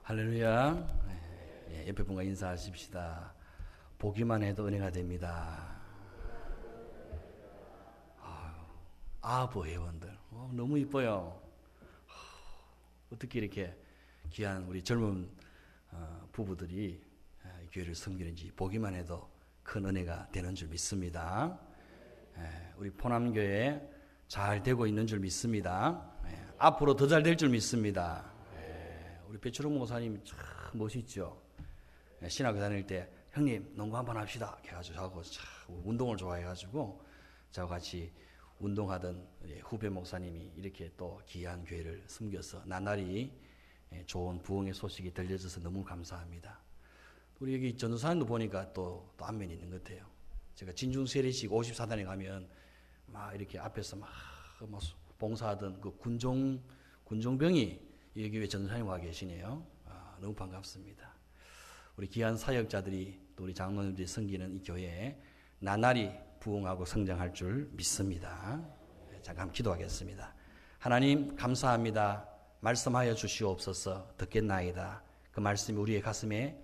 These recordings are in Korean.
할렐루야. 옆에 분과 인사하십시다. 보기만 해도 은혜가 됩니다. 아버 회원들 너무 이뻐요. 어떻게 이렇게 귀한 우리 젊은 부부들이 교회를 섬기는지 보기만 해도 큰 은혜가 되는 줄 믿습니다. 우리 포남교회 잘 되고 있는 줄 믿습니다. 앞으로 더 잘 될 줄 믿습니다. 우리 배철웅 목사님 참 멋있죠. 신학교 다닐 때 형님 농구 한번 합시다 해가지고 저하고 운동을 좋아해가지고 저와 같이 운동하던 후배 목사님이 이렇게 또 귀한 교회를 섬겨서 나날이 좋은 부흥의 소식이 들려져서 너무 감사합니다. 우리 여기 전도사님도 보니까 또 안면이 있는 것 같아요. 제가 진중 세례식 54단에 가면 막 이렇게 앞에서 막 봉사하던 그 군종병이 여기 왜 전도사님 와 계시네요. 너무 반갑습니다. 우리 귀한 사역자들이 또 우리 장로님들이 섬기는 이 교회에 나날이 부흥하고 성장할 줄 믿습니다. 잠깐 기도하겠습니다. 하나님 감사합니다. 말씀하여 주시옵소서. 듣겠나이다. 그 말씀이 우리의 가슴에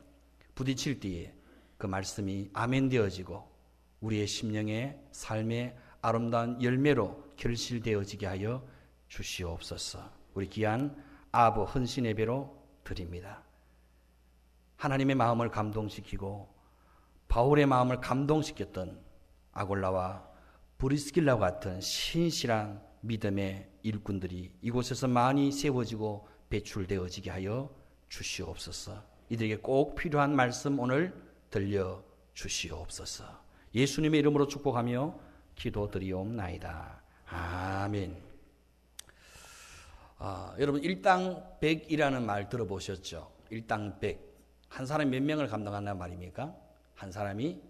부딪힐 때에 그 말씀이 아멘 되어지고 우리의 심령의 삶의 아름다운 열매로 결실되어지게 하여 주시옵소서. 우리 귀한 아버 헌신 예배로 드립니다. 하나님의 마음을 감동시키고 바울의 마음을 감동시켰던 아골라와 브리스길라와 같은 신실한 믿음의 일꾼들이 이곳에서 많이 세워지고 배출되어지게 하여 주시옵소서. 이들에게 꼭 필요한 말씀 오늘 들려주시옵소서. 예수님의 이름으로 축복하며 기도드리옵나이다. 아멘. 여러분 일당백이라는 말 들어보셨죠? 일당백. 한 사람이 몇 명을 감당한다는 말입니까? 한 사람이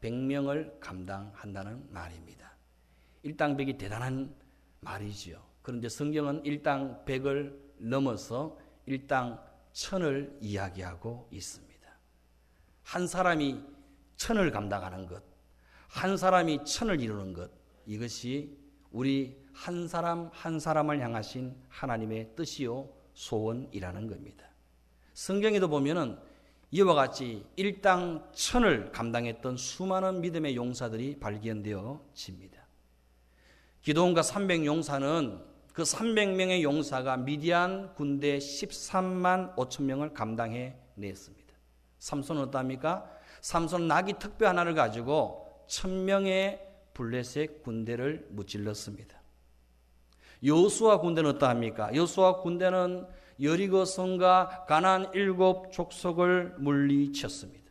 100명을 감당한다는 말입니다. 일당백이 대단한 말이지요. 그런데 성경은 일당백을 넘어서 일당천을 이야기하고 있습니다. 한 사람이 천을 감당하는 것, 한 사람이 천을 이루는 것, 이것이 우리 한 사람 한 사람을 향하신 하나님의 뜻이요 소원이라는 겁니다. 성경에도 보면은 이와 같이 일당 천을 감당했던 수많은 믿음의 용사들이 발견되어집니다. 기드온과 300용사는 그 300명의 용사가 미디안 군대 13만 5천 명을 감당해 냈습니다. 삼손은 어떠합니까? 삼손은 나귀 특배 하나를 가지고 1000명의 블레셋 군대를 무찔렀습니다. 여호수아 군대는 어떠합니까? 여호수아 군대는 여리고 성과 가나안 7 족속을 물리쳤습니다.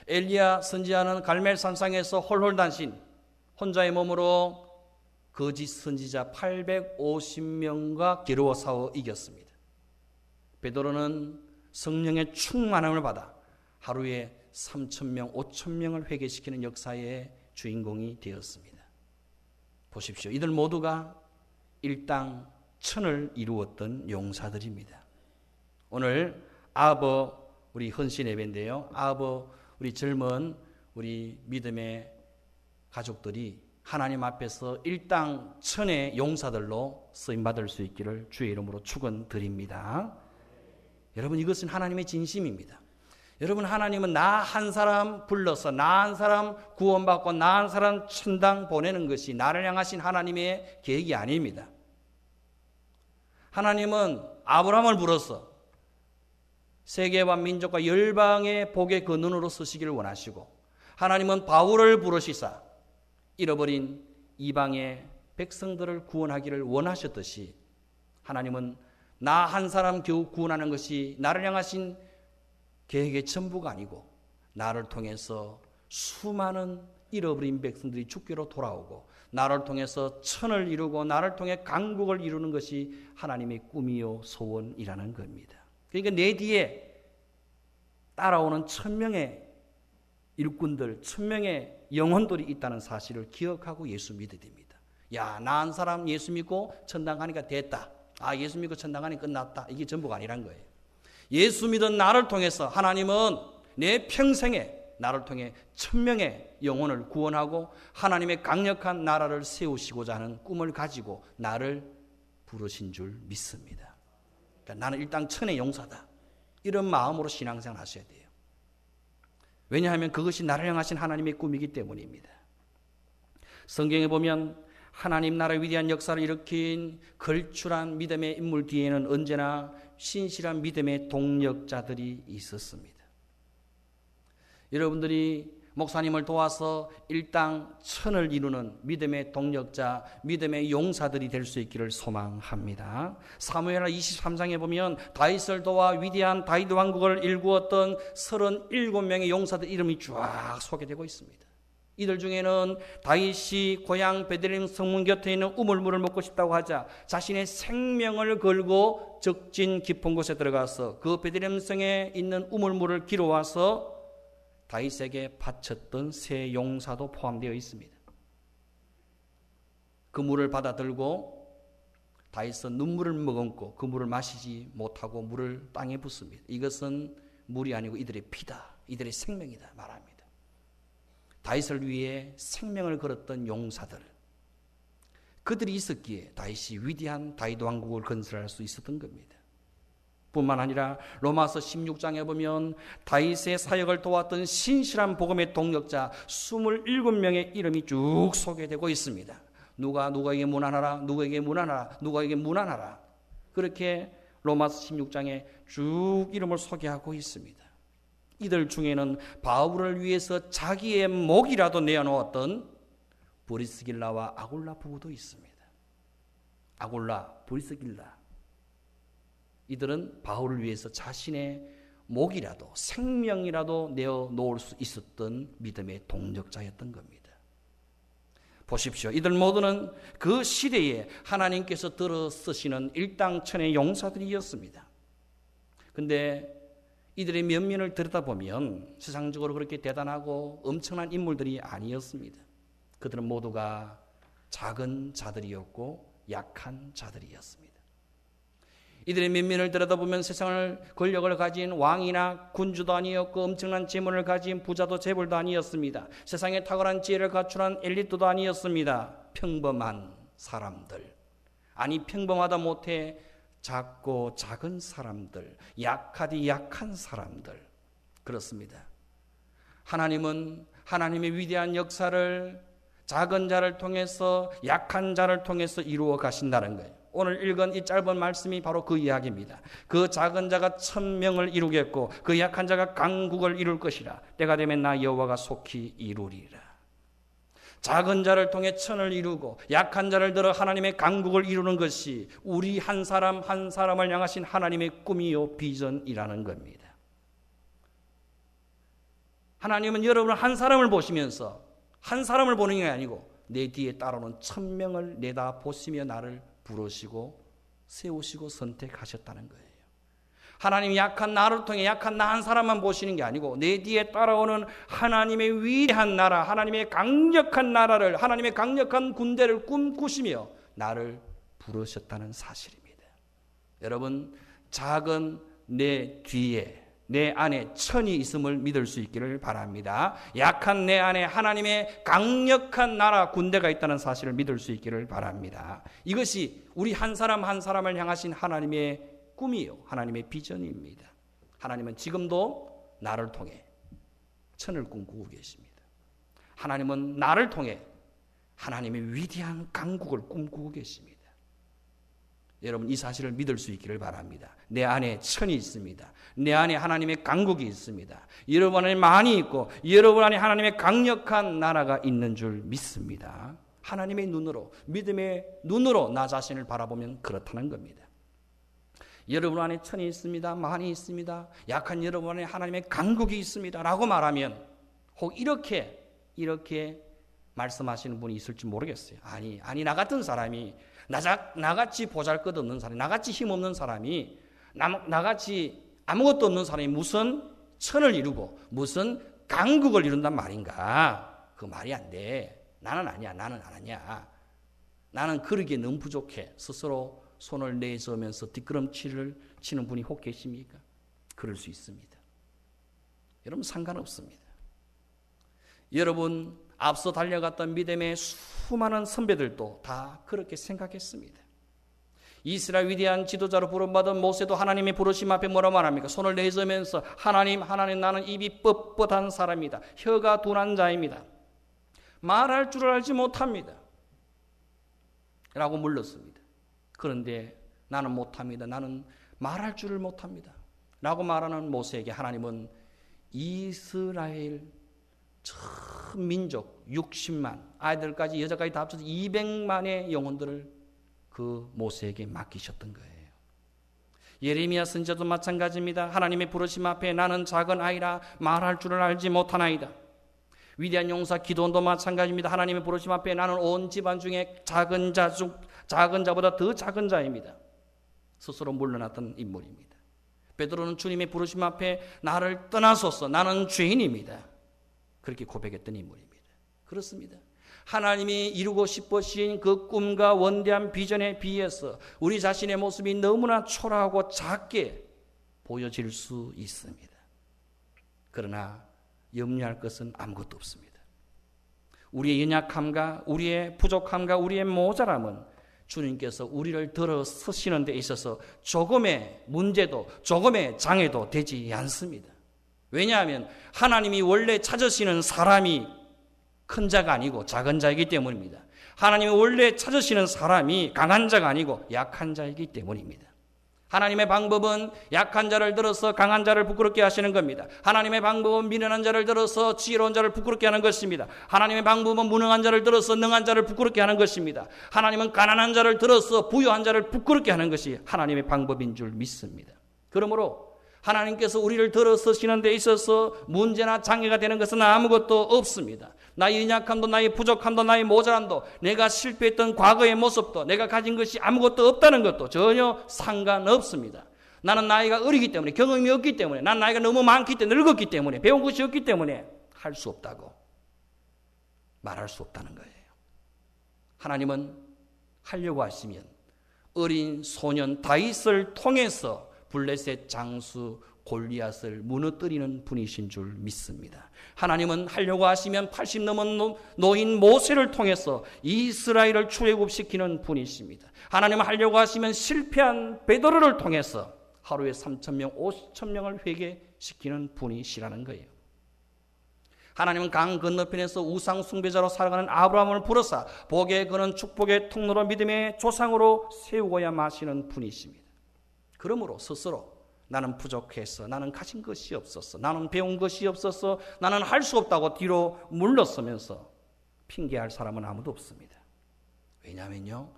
엘리야 선지자는 갈멜산상에서 홀홀단신 혼자의 몸으로 거짓 선지자 850명과 겨루어 싸워 이겼습니다. 베드로는 성령의 충만함을 받아 하루에 3,000명, 5,000명을 회개시키는 역사의 주인공이 되었습니다. 보십시오. 이들 모두가 일당 천을 이루었던 용사들입니다. 오늘 아버 우리 헌신 예배인데요. 아버 우리 젊은 우리 믿음의 가족들이 하나님 앞에서 일당 천의 용사들로 쓰임받을 수 있기를 주의 이름으로 축원드립니다. 여러분 이것은 하나님의 진심입니다. 여러분 하나님은 나 한 사람 불러서 나 한 사람 구원받고 나 한 사람 천당 보내는 것이 나를 향하신 하나님의 계획이 아닙니다. 하나님은 아브라함을 불러서 세계와 민족과 열방의 복의 그 눈으로 서시기를 원하시고 하나님은 바울을 부르시사 잃어버린 이방의 백성들을 구원하기를 원하셨듯이 하나님은 나 한 사람 겨우 구원하는 것이 나를 향하신 계획의 전부가 아니고 나를 통해서 수많은 잃어버린 백성들이 주께로 돌아오고 나를 통해서 천을 이루고 나를 통해 강국을 이루는 것이 하나님의 꿈이요 소원이라는 겁니다. 그러니까 내 뒤에 따라오는 1000명의 일꾼들, 1000명의 영혼들이 있다는 사실을 기억하고 예수 믿어야 됩니다. 야, 나 한 사람 예수 믿고 천당 가니까 됐다. 예수 믿고 천당 가니까 끝났다. 이게 전부가 아니란 거예요. 예수 믿은 나를 통해서 하나님은 내 평생에 나를 통해 1000명의 영혼을 구원하고 하나님의 강력한 나라를 세우시고자 하는 꿈을 가지고 나를 부르신 줄 믿습니다. 그러니까 나는 일당 천의 용사다. 이런 마음으로 신앙생활 하셔야 돼요. 왜냐하면 그것이 나를 향하신 하나님의 꿈이기 때문입니다. 성경에 보면 하나님 나라의 위대한 역사를 일으킨 걸출한 믿음의 인물 뒤에는 언제나 신실한 믿음의 동력자들이 있었습니다. 여러분들이 목사님을 도와서 일당 천을 이루는 믿음의 동력자, 믿음의 용사들이 될 수 있기를 소망합니다. 사무엘하 23장에 보면 다윗을 도와 위대한 다윗 왕국을 일구었던 37명의 용사들 이름이 쫙 소개되고 있습니다. 이들 중에는 다윗이 고향 베들레헴 성문 곁에 있는 우물물을 먹고 싶다고 하자 자신의 생명을 걸고 적진 깊은 곳에 들어가서 그 베들레헴 성에 있는 우물물을 길어와서 다윗에게 바쳤던 세 용사도 포함되어 있습니다. 그 물을 받아들고 다윗은 눈물을 머금고 그 물을 마시지 못하고 물을 땅에 붓습니다. 이것은 물이 아니고 이들의 피다, 이들의 생명이다 말합니다. 다윗을 위해 생명을 걸었던 용사들, 그들이 있었기에 다윗이 위대한 다윗 왕국을 건설할 수 있었던 겁니다. 뿐만 아니라 로마서 16장에 보면 다윗의 사역을 도왔던 신실한 복음의 동력자 27명의 이름이 쭉 소개되고 있습니다. 누구에게 문안하라, 누구에게 문안하라, 누구에게 문안하라. 그렇게 로마서 16장에 쭉 이름을 소개하고 있습니다. 이들 중에는 바울을 위해서 자기의 목이라도 내어놓았던 브리스길라와 아굴라 부부도 있습니다. 아굴라, 브리스길라. 이들은 바울을 위해서 자신의 목이라도 생명이라도 내어놓을 수 있었던 믿음의 동력자였던 겁니다. 보십시오. 이들 모두는 그 시대에 하나님께서 들어 쓰시는 일당천의 용사들이었습니다. 그런데 이들의 면면을 들여다보면 세상적으로 그렇게 대단하고 엄청난 인물들이 아니었습니다. 그들은 모두가 작은 자들이었고 약한 자들이었습니다. 이들의 면면을 들여다보면 세상을 권력을 가진 왕이나 군주도 아니었고 엄청난 재물을 가진 부자도 재벌도 아니었습니다. 세상에 탁월한 지혜를 갖춘 엘리트도 아니었습니다. 평범한 사람들, 아니 평범하다 못해 작고 작은 사람들, 약하디 약한 사람들, 그렇습니다. 하나님은 하나님의 위대한 역사를 작은 자를 통해서, 약한 자를 통해서 이루어 가신다는 거예요. 오늘 읽은 이 짧은 말씀이 바로 그 이야기입니다. 그 작은 자가 1000명을 이루겠고 그 약한 자가 강국을 이룰 것이라. 때가 되면 나 여호와가 속히 이루리라. 작은 자를 통해 천을 이루고 약한 자를 들어 하나님의 강국을 이루는 것이 우리 한 사람 한 사람을 향하신 하나님의 꿈이요 비전이라는 겁니다. 하나님은 여러분 한 사람을 보시면서 한 사람을 보는 게 아니고 내 뒤에 따라오는 1000명을 내다 보시며 나를 부르시고 세우시고 선택하셨다는 거예요. 하나님이 약한 나를 통해 약한 나 한 사람만 보시는 게 아니고 내 뒤에 따라오는 하나님의 위대한 나라, 하나님의 강력한 나라를, 하나님의 강력한 군대를 꿈꾸시며 나를 부르셨다는 사실입니다. 여러분, 작은 내 뒤에 내 안에 천이 있음을 믿을 수 있기를 바랍니다. 약한 내 안에 하나님의 강력한 나라 군대가 있다는 사실을 믿을 수 있기를 바랍니다. 이것이 우리 한 사람 한 사람을 향하신 하나님의 꿈이요, 하나님의 비전입니다. 하나님은 지금도 나를 통해 천을 꿈꾸고 계십니다. 하나님은 나를 통해 하나님의 위대한 강국을 꿈꾸고 계십니다. 여러분 이 사실을 믿을 수 있기를 바랍니다. 내 안에 천이 있습니다. 내 안에 하나님의 강국이 있습니다. 여러분 안에 많이 있고 여러분 안에 하나님의 강력한 나라가 있는 줄 믿습니다. 하나님의 눈으로, 믿음의 눈으로 나 자신을 바라보면 그렇다는 겁니다. 여러분 안에 천이 있습니다. 많이 있습니다. 약한 여러분 안에 하나님의 강국이 있습니다. 라고 말하면 혹 이렇게 말씀하시는 분이 있을지 모르겠어요. 아니 나 같은 사람이 나같이 보잘것없는 사람이, 나같이 힘없는 사람이, 나같이 아무것도 없는 사람이 무슨 천을 이루고 무슨 강국을 이룬단 말인가? 그 말이 안 돼. 나는 아니야. 나는 안 하냐. 나는 그러기에 너무 부족해. 스스로 손을 내저으면서 뒷걸음치를 치는 분이 혹 계십니까? 그럴 수 있습니다. 여러분 상관없습니다. 여러분 앞서 달려갔던 믿음의 수많은 선배들도 다 그렇게 생각했습니다. 이스라엘 위대한 지도자로 부름받은 모세도 하나님의 부르심 앞에 뭐라 말합니까? 손을 내저으면서 하나님 나는 입이 뻣뻣한 사람이다. 혀가 둔한 자입니다. 말할 줄을 알지 못합니다. 라고 물렀습니다. 그런데 나는 못합니다. 나는 말할 줄을 못합니다. 라고 말하는 모세에게 하나님은 이스라엘 전 민족 60만 아이들까지 여자까지 다 합쳐서 200만의 영혼들을 그 모세에게 맡기셨던 거예요. 예레미야 선지자도 마찬가지입니다. 하나님의 부르심 앞에 나는 작은 아이라 말할 줄을 알지 못하나이다. 위대한 용사 기도원도 마찬가지입니다. 하나님의 부르심 앞에 나는 온 집안 중에 작은 자보다 더 작은 자입니다. 스스로 물러났던 인물입니다. 베드로는 주님의 부르심 앞에 나를 떠나소서 나는 죄인입니다. 그렇게 고백했던 인물입니다. 그렇습니다. 하나님이 이루고 싶으신 그 꿈과 원대한 비전에 비해서 우리 자신의 모습이 너무나 초라하고 작게 보여질 수 있습니다. 그러나 염려할 것은 아무것도 없습니다. 우리의 연약함과 우리의 부족함과 우리의 모자람은 주님께서 우리를 들어서시는 데 있어서 조금의 문제도 조금의 장애도 되지 않습니다. 왜냐하면 하나님이 원래 찾으시는 사람이 큰 자가 아니고 작은 자이기 때문입니다. 하나님이 원래 찾으시는 사람이 강한 자가 아니고 약한 자이기 때문입니다. 하나님의 방법은 약한 자를 들어서 강한 자를 부끄럽게 하시는 겁니다. 하나님의 방법은 미련한 자를 들어서 지혜로운 자를 부끄럽게 하는 것입니다. 하나님의 방법은 무능한 자를 들어서 능한 자를 부끄럽게 하는 것입니다. 하나님은 가난한 자를 들어서 부유한 자를 부끄럽게 하는 것이 하나님의 방법인 줄 믿습니다. 그러므로 하나님께서 우리를 들어서시는 데 있어서 문제나 장애가 되는 것은 아무것도 없습니다. 나의 연약함도 나의 부족함도 나의 모자람도 내가 실패했던 과거의 모습도 내가 가진 것이 아무것도 없다는 것도 전혀 상관없습니다. 나는 나이가 어리기 때문에 경험이 없기 때문에 난 나이가 너무 많기 때문에 늙었기 때문에 배운 것이 없기 때문에 할 수 없다고 말할 수 없다는 거예요. 하나님은 하려고 하시면 어린 소년 다윗을 통해서 블레셋 장수 골리앗을 무너뜨리는 분이신 줄 믿습니다. 하나님은 하려고 하시면 80 넘은 노인 모세를 통해서 이스라엘을 출애굽시키는 분이십니다. 하나님은 하려고 하시면 실패한 베드로를 통해서 하루에 3,000명, 5,000명을 회개시키는 분이시라는 거예요. 하나님은 강 건너편에서 우상 숭배자로 살아가는 아브라함을 부르사 복에 거는 축복의 통로로 믿음의 조상으로 세우고야 마시는 분이십니다. 그러므로 스스로 나는 부족해서 나는 가진 것이 없었어 나는 배운 것이 없었어 나는 할 수 없다고 뒤로 물러서면서 핑계할 사람은 아무도 없습니다. 왜냐하면요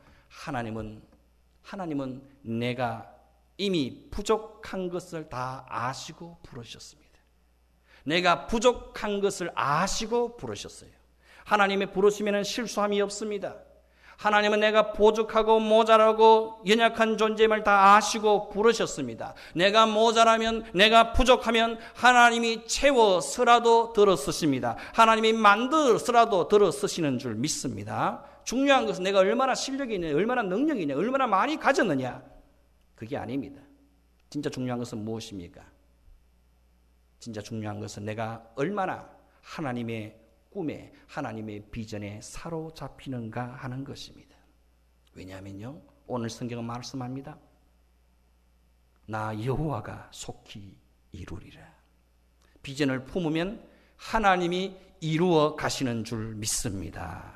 하나님은 내가 이미 부족한 것을 다 아시고 부르셨습니다. 내가 부족한 것을 아시고 부르셨어요. 하나님의 부르심에는 실수함이 없습니다. 하나님은 내가 부족하고 모자라고 연약한 존재임을 다 아시고 부르셨습니다. 내가 모자라면 내가 부족하면 하나님이 채워서라도 들어쓰십니다. 하나님이 만들어서라도 들어쓰시는 줄 믿습니다. 중요한 것은 내가 얼마나 실력이 있느냐 얼마나 능력이 있느냐 얼마나 많이 가졌느냐 그게 아닙니다. 진짜 중요한 것은 무엇입니까? 진짜 중요한 것은 내가 얼마나 하나님의 꿈에 하나님의 비전에 사로잡히는가 하는 것입니다. 왜냐하면요 오늘 성경은 말씀합니다. 나 여호와가 속히 이루리라. 비전을 품으면 하나님이 이루어 가시는 줄 믿습니다.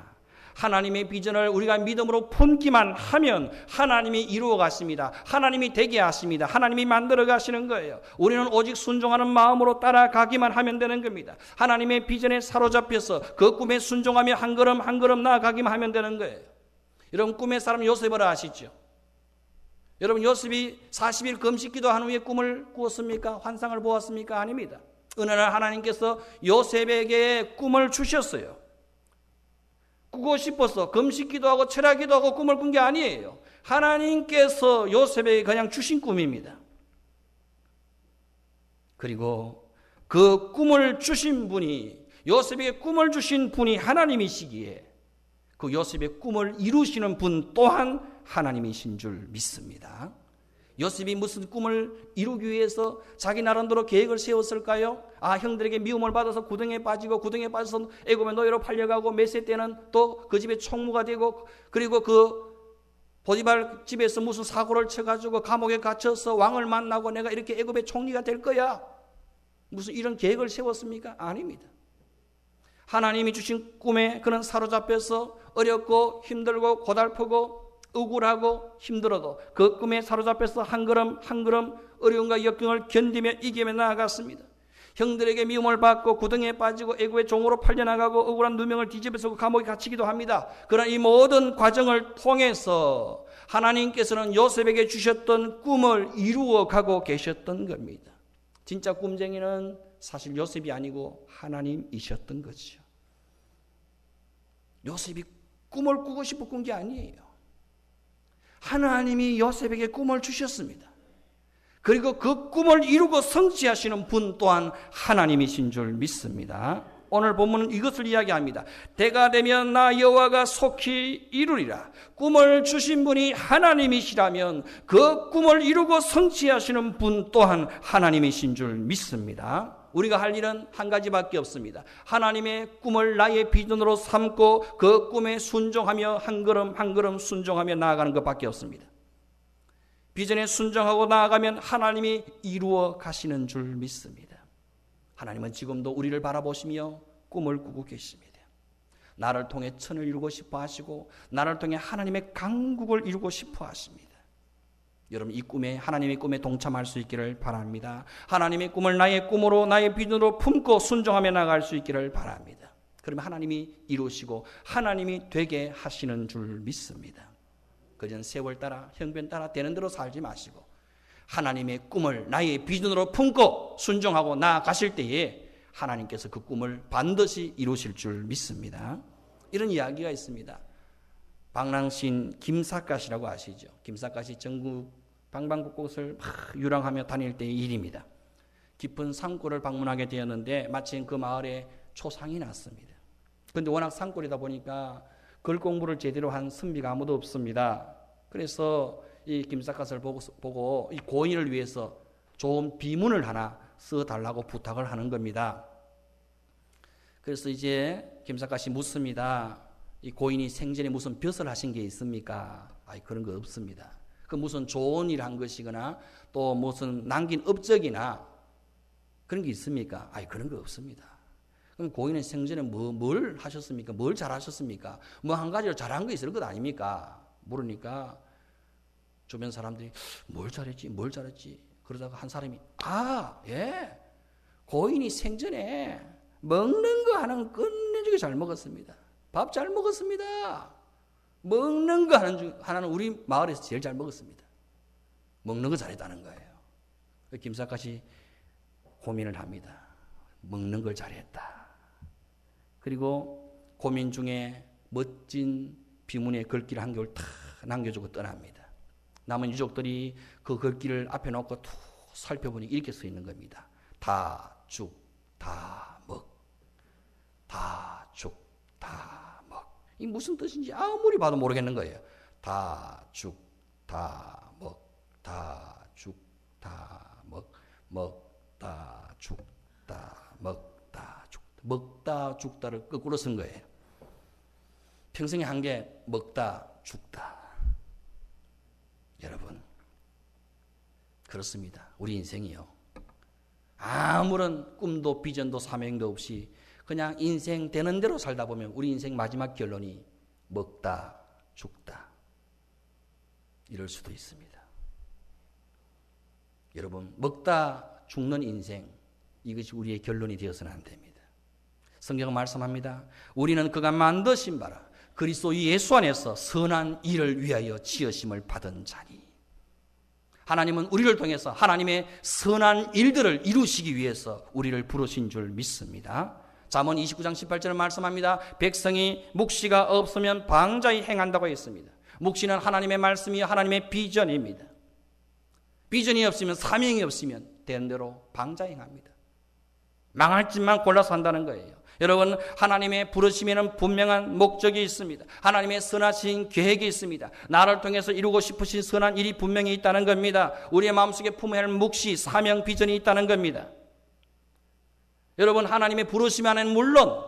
하나님의 비전을 우리가 믿음으로 품기만 하면 하나님이 이루어 가십니다. 하나님이 되게 하십니다. 하나님이 만들어 가시는 거예요. 우리는 오직 순종하는 마음으로 따라가기만 하면 되는 겁니다. 하나님의 비전에 사로잡혀서 그 꿈에 순종하며 한 걸음 한 걸음 나아가기만 하면 되는 거예요. 여러분 꿈의 사람 요셉을 아시죠? 여러분 요셉이 40일 금식기도 한 후에 꿈을 꾸었습니까? 환상을 보았습니까? 아닙니다. 어느 날 하나님께서 요셉에게 꿈을 주셨어요. 꾸고 싶어서 금식기도 하고 철야기도 하고 꿈을 꾼 게 아니에요. 하나님께서 요셉에게 그냥 주신 꿈입니다. 그리고 그 꿈을 주신 분이 요셉에게 꿈을 주신 분이 하나님이시기에 그 요셉의 꿈을 이루시는 분 또한 하나님이신 줄 믿습니다. 요셉이 무슨 꿈을 이루기 위해서 자기 나름대로 계획을 세웠을까요? 형들에게 미움을 받아서 구덩이에 빠져서 애굽의 노예로 팔려가고 몇 세 때는 또 그 집의 총무가 되고 그리고 그 보디발 집에서 무슨 사고를 쳐가지고 감옥에 갇혀서 왕을 만나고 내가 이렇게 애굽의 총리가 될 거야. 무슨 이런 계획을 세웠습니까? 아닙니다. 하나님이 주신 꿈에 그는 사로잡혀서 어렵고 힘들고 고달프고 억울하고 힘들어도 그 꿈에 사로잡혀서 한 걸음 한 걸음 어려움과 역경을 견디며 이기며 나아갔습니다. 형들에게 미움을 받고 구덩이에 빠지고 애굽의 종으로 팔려나가고 억울한 누명을 뒤집어쓰고 감옥에 갇히기도 합니다. 그러나 이 모든 과정을 통해서 하나님께서는 요셉에게 주셨던 꿈을 이루어가고 계셨던 겁니다. 진짜 꿈쟁이는 사실 요셉이 아니고 하나님이셨던 거죠. 요셉이 꿈을 꾸고 싶어 꾼 게 아니에요. 하나님이 요셉에게 꿈을 주셨습니다. 그리고 그 꿈을 이루고 성취하시는 분 또한 하나님이신 줄 믿습니다. 오늘 본문은 이것을 이야기합니다. 때가 되면 나 여호와가 속히 이루리라. 꿈을 주신 분이 하나님이시라면 그 꿈을 이루고 성취하시는 분 또한 하나님이신 줄 믿습니다. 우리가 할 일은 한 가지밖에 없습니다. 하나님의 꿈을 나의 비전으로 삼고 그 꿈에 순종하며 한 걸음 한 걸음 순종하며 나아가는 것밖에 없습니다. 비전에 순종하고 나아가면 하나님이 이루어 가시는 줄 믿습니다. 하나님은 지금도 우리를 바라보시며 꿈을 꾸고 계십니다. 나를 통해 천을 이루고 싶어 하시고 나를 통해 하나님의 강국을 이루고 싶어 하십니다. 여러분 이 꿈에 하나님의 꿈에 동참할 수 있기를 바랍니다. 하나님의 꿈을 나의 꿈으로 나의 비전으로 품고 순종하며 나갈 수 있기를 바랍니다. 그러면 하나님이 이루시고 하나님이 되게 하시는 줄 믿습니다. 그전 세월 따라 형편 따라 되는 대로 살지 마시고 하나님의 꿈을 나의 비전으로 품고 순종하고 나아가실 때에 하나님께서 그 꿈을 반드시 이루실 줄 믿습니다. 이런 이야기가 있습니다. 방랑시인 김삿갓이라고 아시죠? 김삿갓이 전국 방방곡곡을 막 유랑하며 다닐 때의 일입니다. 깊은 산골을 방문하게 되었는데 마침 그 마을에 초상이 났습니다. 그런데 워낙 산골이다 보니까 글 공부를 제대로 한 선비가 아무도 없습니다. 그래서 이 김삿갓을 보고 이 고인을 위해서 좋은 비문을 하나 써달라고 부탁을 하는 겁니다. 그래서 이제 김삿갓이 묻습니다. 이 고인이 생전에 무슨 벼슬 하신 게 있습니까? 아니 그런 거 없습니다. 그 무슨 좋은 일 한 것이거나 또 무슨 남긴 업적이나 그런 게 있습니까? 아니 그런 거 없습니다. 그럼 고인은 생전에 뭘 하셨습니까? 뭘 잘하셨습니까? 뭐 한 가지로 잘한 거 있을 것 아닙니까? 물으니까 주변 사람들이 뭘 잘했지? 그러다가 한 사람이 고인이 생전에 먹는 거 하나는 끝내주게 잘 먹었습니다. 밥 잘 먹었습니다. 먹는 거 하나는 우리 마을에서 제일 잘 먹었습니다. 먹는 거 잘했다는 거예요. 김삿갓이 고민을 합니다. 먹는 걸 잘했다. 그리고 고민 중에 멋진 비문의 글귀를 한 개를 탁 남겨주고 떠납니다. 남은 유족들이 그 글귀를 앞에 놓고 툭 살펴보니 이렇게 써 있는 겁니다. 다, 죽, 다, 먹. 다, 죽, 다, 먹. 이 무슨 뜻인지 아무리 봐도 모르겠는 거예요. 다, 죽, 다, 먹. 다, 죽, 다, 먹. 먹다, 죽다, 먹다, 죽다. 먹다, 죽다를 거꾸로 쓴 거예요. 평생에 한 게 먹다, 죽다. 여러분, 그렇습니다. 우리 인생이요. 아무런 꿈도 비전도 사명도 없이 그냥 인생 되는 대로 살다 보면 우리 인생 마지막 결론이 먹다, 죽다. 이럴 수도 있습니다. 여러분, 먹다 죽는 인생, 이것이 우리의 결론이 되어서는 안 됩니다. 성경은 말씀합니다. 우리는 그가 만드신 바라 그리스도 예수 안에서 선한 일을 위하여 지으심을 받은 자니. 하나님은 우리를 통해서 하나님의 선한 일들을 이루시기 위해서 우리를 부르신 줄 믿습니다. 잠언 29장 18절을 말씀합니다. 백성이 묵시가 없으면 방자히 행한다고 했습니다. 묵시는 하나님의 말씀이 하나님의 비전입니다. 비전이 없으면 사명이 없으면 된 대로 방자히 행합니다. 망할 짓만 골라서 한다는 거예요. 여러분, 하나님의 부르심에는 분명한 목적이 있습니다. 하나님의 선하신 계획이 있습니다. 나를 통해서 이루고 싶으신 선한 일이 분명히 있다는 겁니다. 우리의 마음속에 품어야 할 묵시, 사명, 비전이 있다는 겁니다. 여러분, 하나님의 부르심 안에는 물론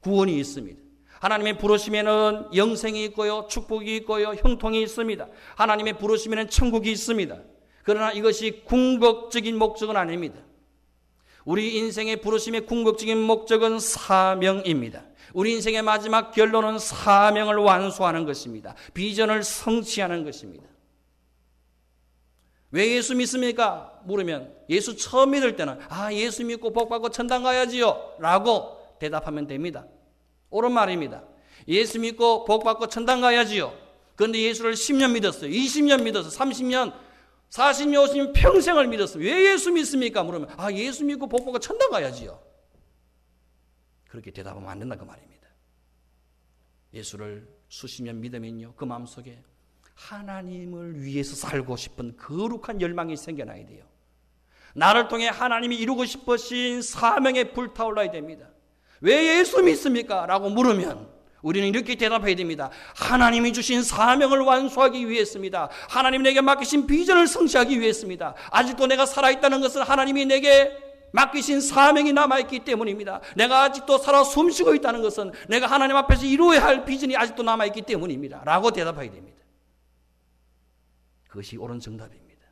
구원이 있습니다. 하나님의 부르심에는 영생이 있고요, 축복이 있고요, 형통이 있습니다. 하나님의 부르심에는 천국이 있습니다. 그러나 이것이 궁극적인 목적은 아닙니다. 우리 인생의 부르심의 궁극적인 목적은 사명입니다. 우리 인생의 마지막 결론은 사명을 완수하는 것입니다. 비전을 성취하는 것입니다. 왜 예수 믿습니까? 물으면 예수 처음 믿을 때는 예수 믿고 복받고 천당 가야지요 라고 대답하면 됩니다. 옳은 말입니다. 예수 믿고 복받고 천당 가야지요. 그런데 예수를 10년 믿었어요. 20년 믿었어요. 30년, 40년, 50년 평생을 믿었어요. 왜 예수 믿습니까? 물으면 예수 믿고 복받고 천당 가야지요. 그렇게 대답하면 안 된다 그 말입니다. 예수를 수십 년 믿으면요, 그 마음속에 하나님을 위해서 살고 싶은 거룩한 열망이 생겨나야 돼요. 나를 통해 하나님이 이루고 싶으신 사명에 불타올라야 됩니다. 왜 예수 믿습니까? 라고 물으면 우리는 이렇게 대답해야 됩니다. 하나님이 주신 사명을 완수하기 위해서입니다. 하나님이 내게 맡기신 비전을 성취하기 위해서입니다. 아직도 내가 살아있다는 것은 하나님이 내게 맡기신 사명이 남아있기 때문입니다. 내가 아직도 살아 숨쉬고 있다는 것은 내가 하나님 앞에서 이루어야 할 비전이 아직도 남아있기 때문입니다. 라고 대답해야 됩니다. 그것이 옳은 정답입니다.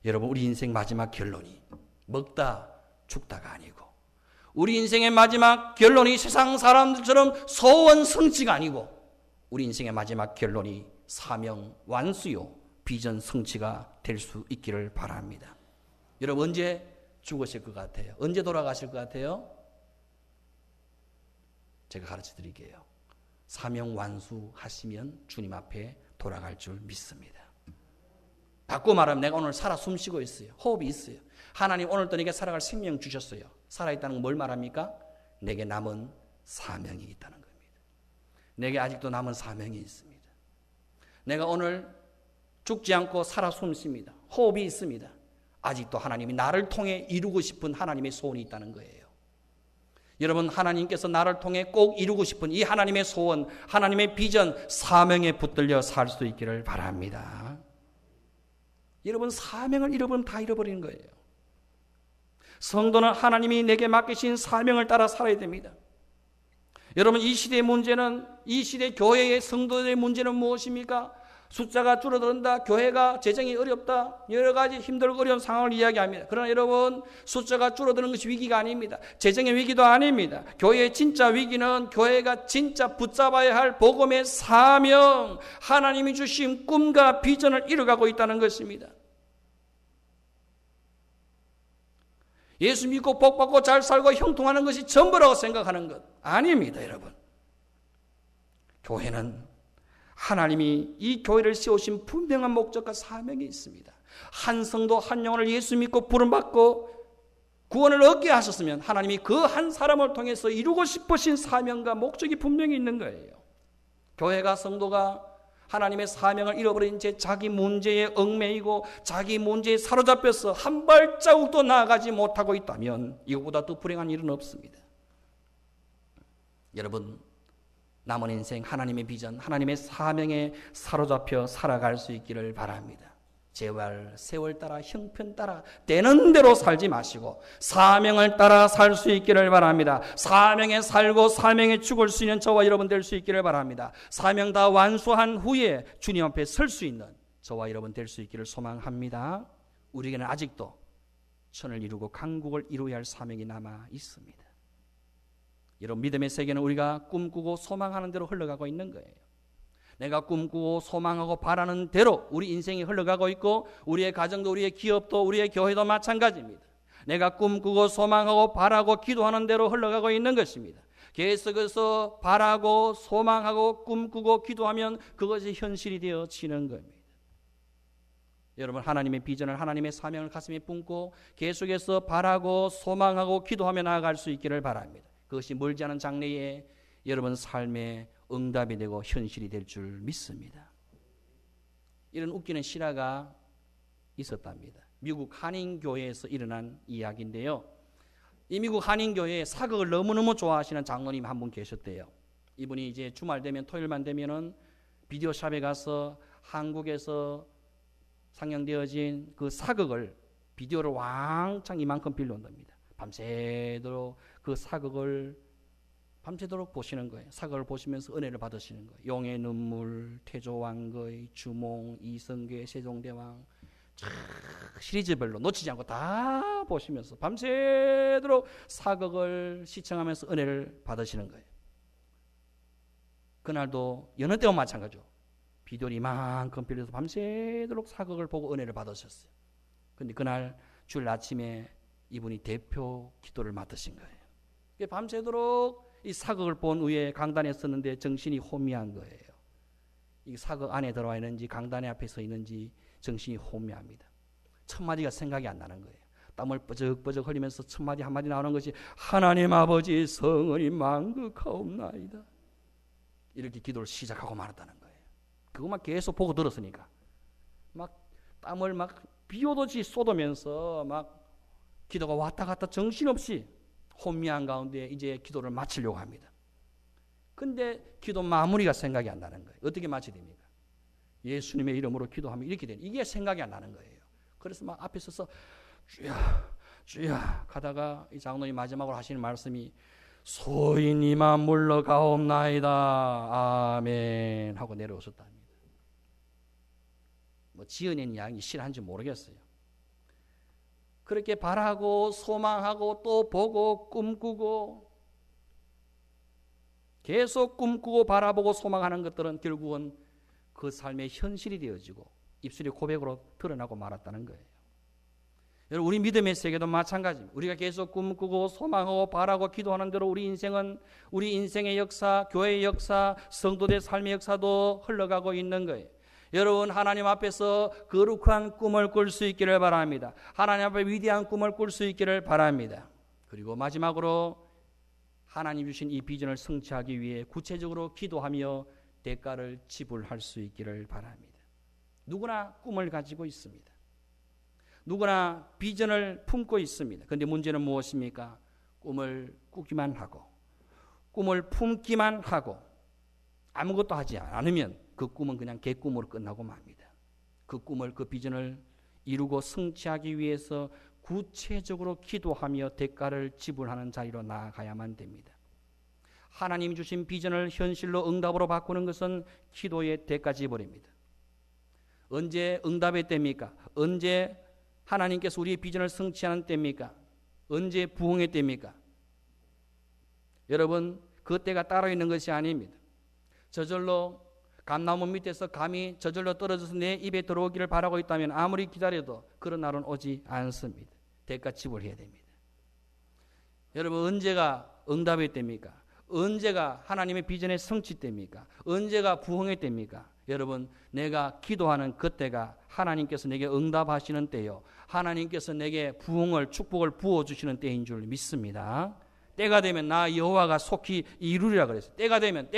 여러분, 우리 인생 마지막 결론이 먹다 죽다가 아니고, 우리 인생의 마지막 결론이 세상 사람들처럼 소원 성취가 아니고, 우리 인생의 마지막 결론이 사명 완수요 비전 성취가 될 수 있기를 바랍니다. 여러분, 언제 죽으실 것 같아요? 언제 돌아가실 것 같아요? 제가 가르쳐 드릴게요. 사명 완수하시면 주님 앞에 돌아갈 줄 믿습니다. 바꿔 말하면 내가 오늘 살아 숨쉬고 있어요. 호흡이 있어요. 하나님 오늘 또 내게 살아갈 생명 주셨어요. 살아있다는 건 뭘 말합니까? 내게 남은 사명이 있다는 겁니다. 내게 아직도 남은 사명이 있습니다. 내가 오늘 죽지 않고 살아 숨쉽니다. 호흡이 있습니다. 아직도 하나님이 나를 통해 이루고 싶은 하나님의 소원이 있다는 거예요. 여러분, 하나님께서 나를 통해 꼭 이루고 싶은 이 하나님의 소원, 하나님의 비전, 사명에 붙들려 살 수 있기를 바랍니다. 여러분, 사명을 잃어버리면 다 잃어버리는 거예요. 성도는 하나님이 내게 맡기신 사명을 따라 살아야 됩니다. 여러분, 이 시대의 문제는, 이 시대 교회의 성도들의 문제는 무엇입니까? 숫자가 줄어든다, 교회가 재정이 어렵다, 여러 가지 힘들고 어려운 상황을 이야기합니다. 그러나 여러분, 숫자가 줄어드는 것이 위기가 아닙니다. 재정의 위기도 아닙니다. 교회의 진짜 위기는 교회가 진짜 붙잡아야 할 복음의 사명, 하나님이 주신 꿈과 비전을 이뤄가고 있다는 것입니다. 예수 믿고 복받고 잘 살고 형통하는 것이 전부라고 생각하는 것 아닙니다, 여러분. 교회는 하나님이 이 교회를 세우신 분명한 목적과 사명이 있습니다. 한 성도 한 영혼을 예수 믿고 부름받고 구원을 얻게 하셨으면 하나님이 그 한 사람을 통해서 이루고 싶으신 사명과 목적이 분명히 있는 거예요. 교회가, 성도가 하나님의 사명을 잃어버린 채 자기 문제에 얽매이고 자기 문제에 사로잡혀서 한 발자국도 나아가지 못하고 있다면 이것보다 더 불행한 일은 없습니다. 여러분, 남은 인생 하나님의 비전, 하나님의 사명에 사로잡혀 살아갈 수 있기를 바랍니다. 제발 세월 따라 형편 따라 되는 대로 살지 마시고 사명을 따라 살 수 있기를 바랍니다. 사명에 살고 사명에 죽을 수 있는 저와 여러분 될 수 있기를 바랍니다. 사명 다 완수한 후에 주님 앞에 설 수 있는 저와 여러분 될 수 있기를 소망합니다. 우리에게는 아직도 천을 이루고 강국을 이루어야 할 사명이 남아 있습니다. 여러분, 믿음의 세계는 우리가 꿈꾸고 소망하는 대로 흘러가고 있는 거예요. 내가 꿈꾸고 소망하고 바라는 대로 우리 인생이 흘러가고 있고 우리의 가정도 우리의 기업도 우리의 교회도 마찬가지입니다. 내가 꿈꾸고 소망하고 바라고 기도하는 대로 흘러가고 있는 것입니다. 계속해서 바라고 소망하고 꿈꾸고 기도하면 그것이 현실이 되어지는 겁니다. 여러분, 하나님의 비전을, 하나님의 사명을 가슴에 품고 계속해서 바라고 소망하고 기도하며 나아갈 수 있기를 바랍니다. 그것이 멀지 않은 장래에 여러분 삶의 응답이 되고 현실이 될 줄 믿습니다. 이런 웃기는 실화가 있었답니다. 미국 한인교회에서 일어난 이야기인데요. 이 미국 한인교회에 사극을 너무너무 좋아하시는 장로님 한 분 계셨대요. 이분이 이제 주말 되면, 토요일만 되면은 비디오 샵에 가서 한국에서 상영되어진 그 사극을 비디오를 왕창 이만큼 빌려온답니다. 밤새도록 그 사극을 밤새도록 보시는 거예요. 사극을 보시면서 은혜를 받으시는 거예요. 용의 눈물, 태조왕거의, 주몽, 이성계, 세종대왕 시리즈별로 놓치지 않고 다 보시면서 밤새도록 사극을 시청하면서 은혜를 받으시는 거예요. 그날도 여느 때와 마찬가지죠. 비디오를 이만큼 빌려서 밤새도록 사극을 보고 은혜를 받으셨어요. 그런데 그날 주일 아침에 이분이 대표 기도를 맡으신 거예요. 밤새도록 이 사극을 본 후에 강단에 섰는데 정신이 혼미한 거예요. 이 사극 안에 들어와 있는지 강단에 앞에 서 있는지 정신이 혼미합니다. 첫 마디가 생각이 안 나는 거예요. 땀을 뻐적뻐적 흘리면서 첫 마디 한마디 나오는 것이 하나님 아버지 성은이 만극하옵나이다. 이렇게 기도를 시작하고 말았다는 거예요. 그것만 계속 보고 들었으니까 막 땀을 막 비오듯이 쏟으면서 막 기도가 왔다 갔다 정신없이 혼미한 가운데 이제 기도를 마치려고 합니다. 근데 기도 마무리가 생각이 안 나는 거예요. 어떻게 마쳐야 됩니까? 예수님의 이름으로 기도하면 이렇게 되는, 이게 생각이 안 나는 거예요. 그래서 막 앞에 서서 주야 주야 가다가 이 장로님 마지막으로 하시는 말씀이 소인이만 물러가옵나이다 아멘 하고 내려오셨답니다. 뭐 지어낸 이야기 실한지 모르겠어요. 그렇게 바라고 소망하고 또 보고 꿈꾸고 계속 꿈꾸고 바라보고 소망하는 것들은 결국은 그 삶의 현실이 되어지고 입술의 고백으로 드러나고 말았다는 거예요. 여러분, 우리 믿음의 세계도 마찬가지입니다. 우리가 계속 꿈꾸고 소망하고 바라고 기도하는 대로 우리 인생은, 우리 인생의 역사, 교회의 역사, 성도들의 삶의 역사도 흘러가고 있는 거예요. 여러분, 하나님 앞에서 거룩한 꿈을 꿀 수 있기를 바랍니다. 하나님 앞에 위대한 꿈을 꿀 수 있기를 바랍니다. 그리고 마지막으로 하나님 주신 이 비전을 성취하기 위해 구체적으로 기도하며 대가를 지불할 수 있기를 바랍니다. 누구나 꿈을 가지고 있습니다. 누구나 비전을 품고 있습니다. 그런데 문제는 무엇입니까? 꿈을 꾸기만 하고 꿈을 품기만 하고 아무것도 하지 않으면 그 꿈은 그냥 개꿈으로 끝나고 맙니다. 그 꿈을, 그 비전을 이루고 성취하기 위해서 구체적으로 기도하며 대가를 지불하는 자리로 나아가야만 됩니다. 하나님이 주신 비전을 현실로 응답으로 바꾸는 것은 기도의 대가 지불입니다. 언제 응답의 때입니까? 언제 하나님께서 우리의 비전을 성취하는 때입니까? 언제 부흥의 때입니까? 여러분, 그 때가 따로 있는 것이 아닙니다. 저절로 감나무 밑에서 감이 저절로 떨어져서 내 입에 들어오기를 바라고 있다면 아무리 기다려도 그런 날은 오지 않습니다. 대가 지불해야 됩니다. 여러분, 언제가 응답의 때입니까? 언제가 하나님의 비전의 성취 때입니까? 언제가 부흥의 때입니까? 여러분, 내가 기도하는 그때가 하나님께서 내게 응답하시는 때요, 하나님께서 내게 부흥을, 축복을 부어주시는 때인 줄 믿습니다. 때가 되면 나 여호와가 속히 이루리라 그랬어요. 때가 되면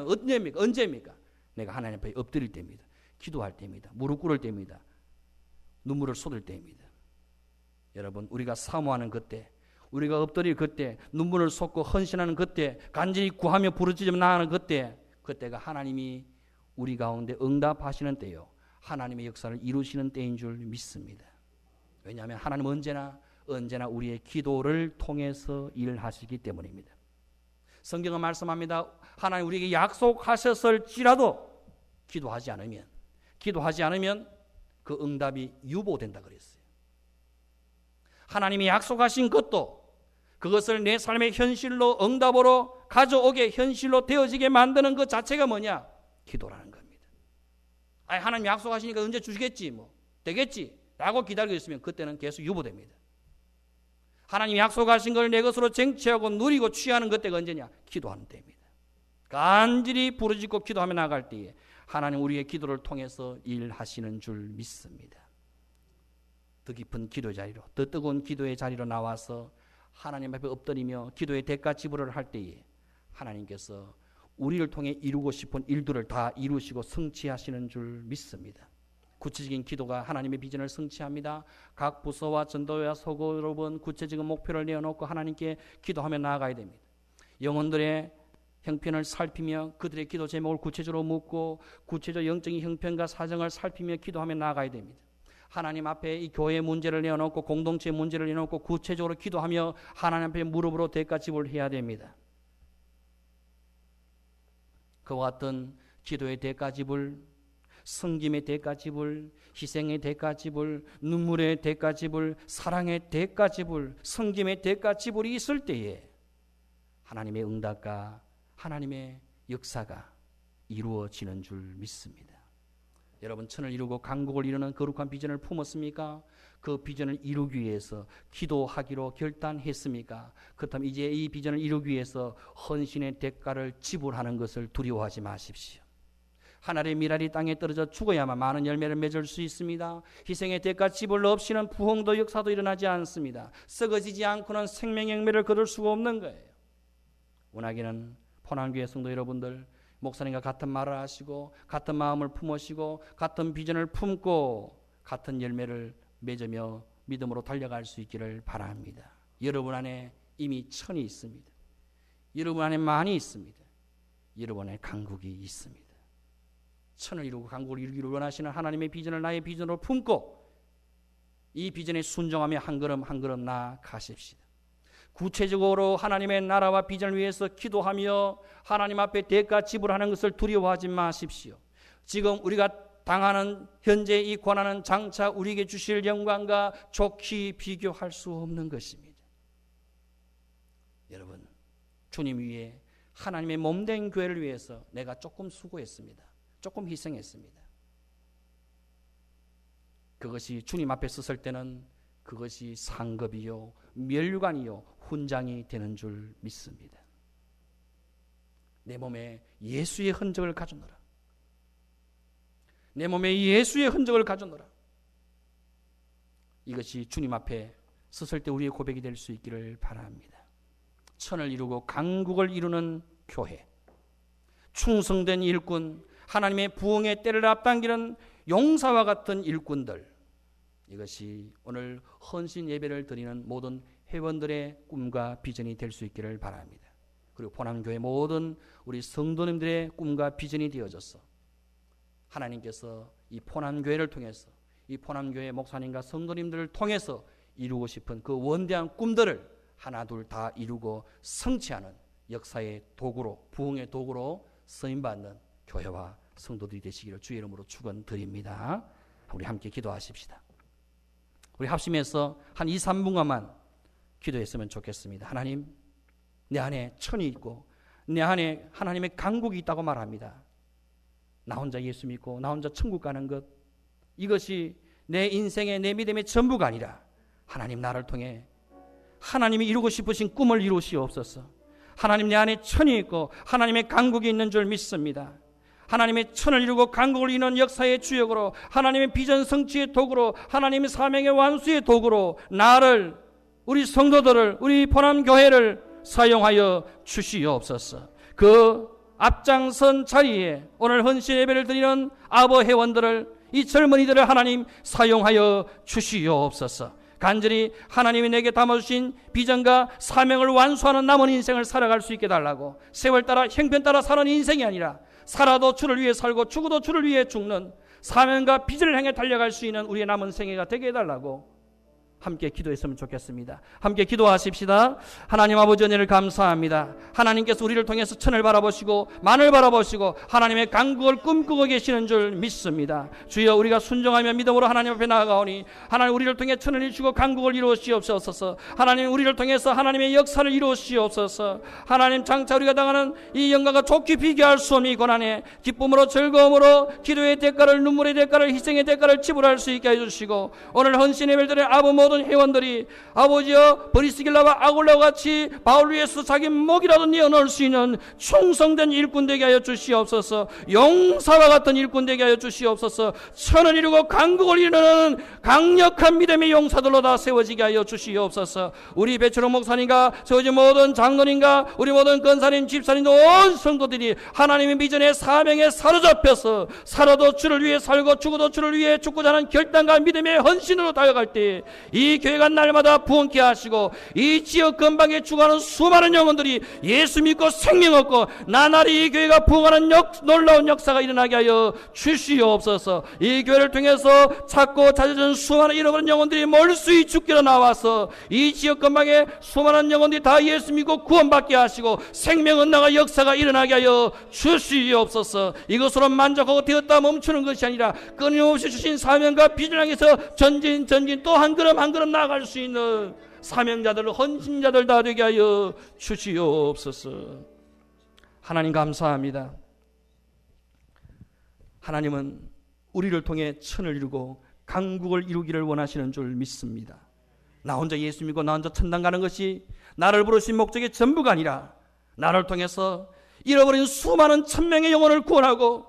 언제입니까? 언제입니까? 내가 하나님 앞에 엎드릴 때입니다. 기도할 때입니다. 무릎 꿇을 때입니다. 눈물을 쏟을 때입니다. 여러분, 우리가 사모하는 그때, 우리가 엎드릴 그때, 눈물을 쏟고 헌신하는 그때, 간절히 구하며 부르짖으며 나아가는 그때, 그때가 하나님이 우리 가운데 응답하시는 때요, 하나님의 역사를 이루시는 때인 줄 믿습니다. 왜냐하면 하나님은 언제나 우리의 기도를 통해서 일하시기 때문입니다. 성경은 말씀합니다. 하나님 우리에게 약속하셨을지라도 기도하지 않으면 그 응답이 유보된다 그랬어요. 하나님이 약속하신 것도 그것을 내 삶의 현실로, 응답으로 가져오게, 현실로 되어지게 만드는 것 자체가 뭐냐? 기도라는 겁니다. 아니, 하나님 약속하시니까 언제 주시겠지, 뭐 되겠지 라고 기다리고 있으면 그때는 계속 유보됩니다. 하나님 약속하신 걸 내 것으로 쟁취하고 누리고 취하는 그때가 언제냐? 기도하는 때입니다. 간절히 부르짖고 기도하며 나갈 때에 하나님 우리의 기도를 통해서 일하시는 줄 믿습니다. 더 깊은 기도 자리로, 더 뜨거운 기도의 자리로 나와서 하나님 앞에 엎드리며 기도의 대가 지불을 할 때에 하나님께서 우리를 통해 이루고 싶은 일들을 다 이루시고 성취하시는 줄 믿습니다. 구체적인 기도가 하나님의 비전을 성취합니다. 각 부서와 전도회와 소그룹은 구체적인 목표를 내어놓고 하나님께 기도하며 나아가야 됩니다. 영혼들의 형편을 살피며 그들의 기도 제목을 구체적으로 묻고 구체적 영적인 형편과 사정을 살피며 기도하며 나아가야 됩니다. 하나님 앞에 이 교회 문제를 내어놓고 공동체 문제를 내어놓고 구체적으로 기도하며 하나님 앞에 무릎으로 대가집을 해야 됩니다. 그와 같은 기도의 대가집을, 섬김의 대가집을, 희생의 대가집을, 눈물의 대가집을, 사랑의 대가집을, 섬김의 대가집을이 있을 때에 하나님의 응답과 하나님의 역사가 이루어지는 줄 믿습니다. 여러분, 천을 이루고 강국을 이루는 거룩한 비전을 품었습니까? 그 비전을 이루기 위해서 기도하기로 결단했습니까? 그렇다면 이제 이 비전을 이루기 위해서 헌신의 대가를 지불하는 것을 두려워하지 마십시오. 하늘의 미랄이 땅에 떨어져 죽어야만 많은 열매를 맺을 수 있습니다. 희생의 대가 지불 없이는 부흥도 역사도 일어나지 않습니다. 썩어지지 않고는 생명의 열매를 거둘 수가 없는 거예요. 원하기는 포항교회 성도 여러분들, 목사님과 같은 말을 하시고 같은 마음을 품으시고 같은 비전을 품고 같은 열매를 맺으며 믿음으로 달려갈 수 있기를 바랍니다. 여러분 안에 이미 천이 있습니다. 여러분 안에 많이 있습니다. 여러분 안에 강국이 있습니다. 천을 이루고 강국을 이루기를 원하시는 하나님의 비전을 나의 비전으로 품고 이 비전에 순종하며 한 걸음 한 걸음 나아가십시다. 구체적으로 하나님의 나라와 비전을 위해서 기도하며 하나님 앞에 대가 지불하는 것을 두려워하지 마십시오. 지금 우리가 당하는 현재 이 고난은 장차 우리에게 주실 영광과 좋게 비교할 수 없는 것입니다. 여러분, 주님 위해 하나님의 몸된 교회를 위해서 내가 조금 수고했습니다. 조금 희생했습니다. 그것이 주님 앞에 섰을 때는 그것이 상급이요 면류관이요 훈장이 되는 줄 믿습니다. 내 몸에 예수의 흔적을 가져노라. 내 몸에 예수의 흔적을 가져노라. 이것이 주님 앞에 섰을 때 우리의 고백이 될 수 있기를 바랍니다. 천을 이루고 강국을 이루는 교회, 충성된 일꾼, 하나님의 부흥의 때를 앞당기는 용사와 같은 일꾼들, 이것이 오늘 헌신 예배를 드리는 모든 회원들의 꿈과 비전이 될 수 있기를 바랍니다. 그리고 포항교회 모든 우리 성도님들의 꿈과 비전이 되어져서 하나님께서 이 포항교회를 통해서 이 포항교회 목사님과 성도님들을 통해서 이루고 싶은 그 원대한 꿈들을 하나 둘 다 이루고 성취하는 역사의 도구로, 부흥의 도구로 쓰임받는 교회와 성도들이 되시기를 주의 이름으로 축원드립니다. 우리 함께 기도하십시다. 우리 합심해서 한 2, 3분간만 기도했으면 좋겠습니다. 하나님, 내 안에 천이 있고 내 안에 하나님의 강국이 있다고 말합니다. 나 혼자 예수 믿고 나 혼자 천국 가는 것, 이것이 내 인생의 내 믿음의 전부가 아니라 하나님 나를 통해 하나님이 이루고 싶으신 꿈을 이루시옵소서. 하나님, 내 안에 천이 있고 하나님의 강국이 있는 줄 믿습니다. 하나님의 천을 이루고 강국을 이루는 역사의 주역으로, 하나님의 비전 성취의 도구로, 하나님의 사명의 완수의 도구로 나를, 우리 성도들을, 우리 포항교회를 사용하여 주시옵소서. 그 앞장선 자리에 오늘 헌신 예배를 드리는 아버 회원들을, 이 젊은이들을 하나님 사용하여 주시옵소서. 간절히 하나님이 내게 담아주신 비전과 사명을 완수하는 남은 인생을 살아갈 수 있게 달라고, 세월 따라 형편 따라 사는 인생이 아니라 살아도 주를 위해 살고 죽어도 주를 위해 죽는 사명과 비전을 향해 달려갈 수 있는 우리의 남은 생애가 되게 해달라고 함께 기도했으면 좋겠습니다. 함께 기도하십시다. 하나님 아버지, 은혜를 감사합니다. 하나님께서 우리를 통해서 천을 바라보시고 만을 바라보시고 하나님의 강국을 꿈꾸고 계시는 줄 믿습니다. 주여, 우리가 순종하며 믿음으로 하나님 앞에 나아가오니 하나님 우리를 통해 천을 이루시고 강국을 이루시옵소서. 하나님 우리를 통해서 하나님의 역사를 이루시옵소서. 하나님, 장차 우리가 당하는 이 영광과 좋게 비교할 수 없는 이 고난에 기쁨으로 즐거움으로 기도의 대가를, 눈물의 대가를, 희생의 대가를 지불할 수 있게 해주시고, 오늘 헌신 예배를 드린 아버 모든 회원들이 아버지여 브리스길라와 아굴라와 같이 바울 위해서 자기 목이라도 내어놓을 수 있는 충성된 일꾼 되게 하여 주시옵소서. 용사와 같은 일꾼 되게 하여 주시옵소서. 천을 이루고 강국을 이루는 강력한 믿음의 용사들로 다 세워지게 하여 주시옵소서. 우리 배철호 목사님과 세워진 모든 장로님과 우리 모든 권사님, 집사님도 온 성도들이 하나님의 비전의 사명에 사로잡혀서 살아도 주를 위해 살고 죽어도 주를 위해 죽고자 하는 결단과 믿음의 헌신으로 다가갈 때 이 교회가 날마다 부흥케 하시고 이 지역 근방에 죽어가는 수많은 영혼들이 예수 믿고 생명 얻고 나날이 이 교회가 부흥하는 놀라운 역사가 일어나게 하여 주시옵소서. 이 교회를 통해서 찾고 찾아준 수많은 잃어버린 영혼들이 멀수히 죽기로 나와서 이 지역 근방에 수많은 영혼들이 다 예수 믿고 구원받게 하시고 생명 얻나가 역사가 일어나게 하여 주시옵소서. 이것으로 만족하고 되었다 멈추는 것이 아니라 끊임없이 주신 사명과 비전을 향해서 전진 또 한 걸음 한 걸음 나아갈 수 있는 사명자들, 헌신자들 다 되게 하여 주시옵소서. 하나님 감사합니다. 하나님은 우리를 통해 천을 이루고 강국을 이루기를 원하시는 줄 믿습니다. 나 혼자 예수 믿고 나 혼자 천당 가는 것이 나를 부르신 목적의 전부가 아니라 나를 통해서 잃어버린 수많은 천명의 영혼을 구원하고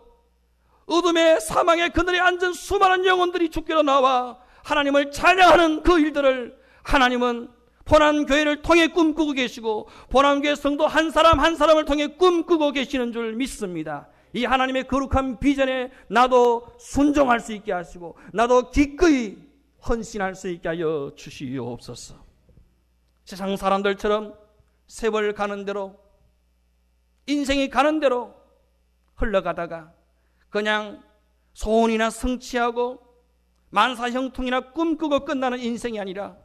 어둠의 사망의 그늘에 앉은 수많은 영혼들이 죽기로 나와 하나님을 찬양하는 그 일들을 하나님은 포난교회를 통해 꿈꾸고 계시고 포난교회 성도 한 사람 한 사람을 통해 꿈꾸고 계시는 줄 믿습니다. 이 하나님의 거룩한 비전에 나도 순종할 수 있게 하시고 나도 기꺼이 헌신할 수 있게 하여 주시옵소서. 세상 사람들처럼 세월 가는 대로 인생이 가는 대로 흘러가다가 그냥 소원이나 성취하고 만사형통이나 꿈꾸고 끝나는 인생이 아니라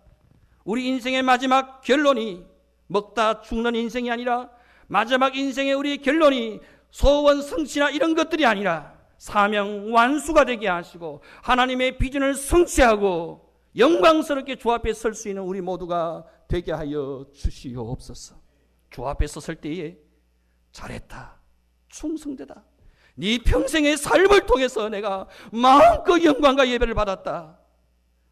우리 인생의 마지막 결론이 먹다 죽는 인생이 아니라 마지막 인생의 우리 결론이 소원 성취나 이런 것들이 아니라 사명 완수가 되게 하시고 하나님의 비전을 성취하고 영광스럽게 주 앞에 설 수 있는 우리 모두가 되게 하여 주시옵소서. 주 앞에 섰을 때에 잘했다, 충성되다, 네 평생의 삶을 통해서 내가 마음껏 영광과 예배를 받았다,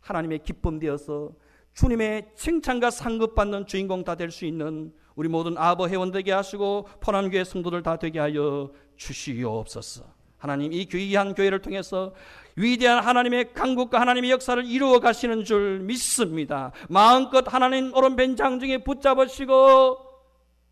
하나님의 기쁨 되어서 주님의 칭찬과 상급받는 주인공 다 될 수 있는 우리 모든 아버 회원 되게 하시고 포남교회 성도들 다 되게 하여 주시옵소서. 하나님, 이 귀한 교회를 통해서 위대한 하나님의 강국과 하나님의 역사를 이루어 가시는 줄 믿습니다. 마음껏 하나님 오른편 장중에 붙잡으시고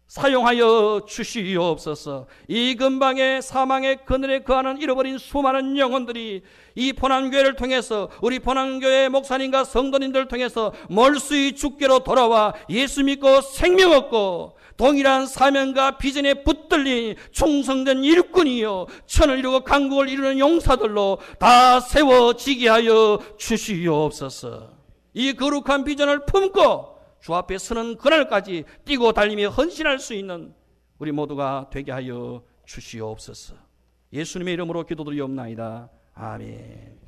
사용하여 주시옵소서. 이 근방의 사망의 그늘에 거하는 잃어버린 수많은 영혼들이 이 포남교회를 통해서 우리 포남교회 목사님과 성도님들을 통해서 멀수히 주께로 돌아와 예수 믿고 생명 얻고 동일한 사명과 비전에 붙들린 충성된 일꾼이요 천을 이루고 강국을 이루는 용사들로 다 세워지게 하여 주시옵소서. 이 거룩한 비전을 품고 주 앞에 서는 그날까지 뛰고 달리며 헌신할 수 있는 우리 모두가 되게 하여 주시옵소서. 예수님의 이름으로 기도드리옵나이다. 아멘.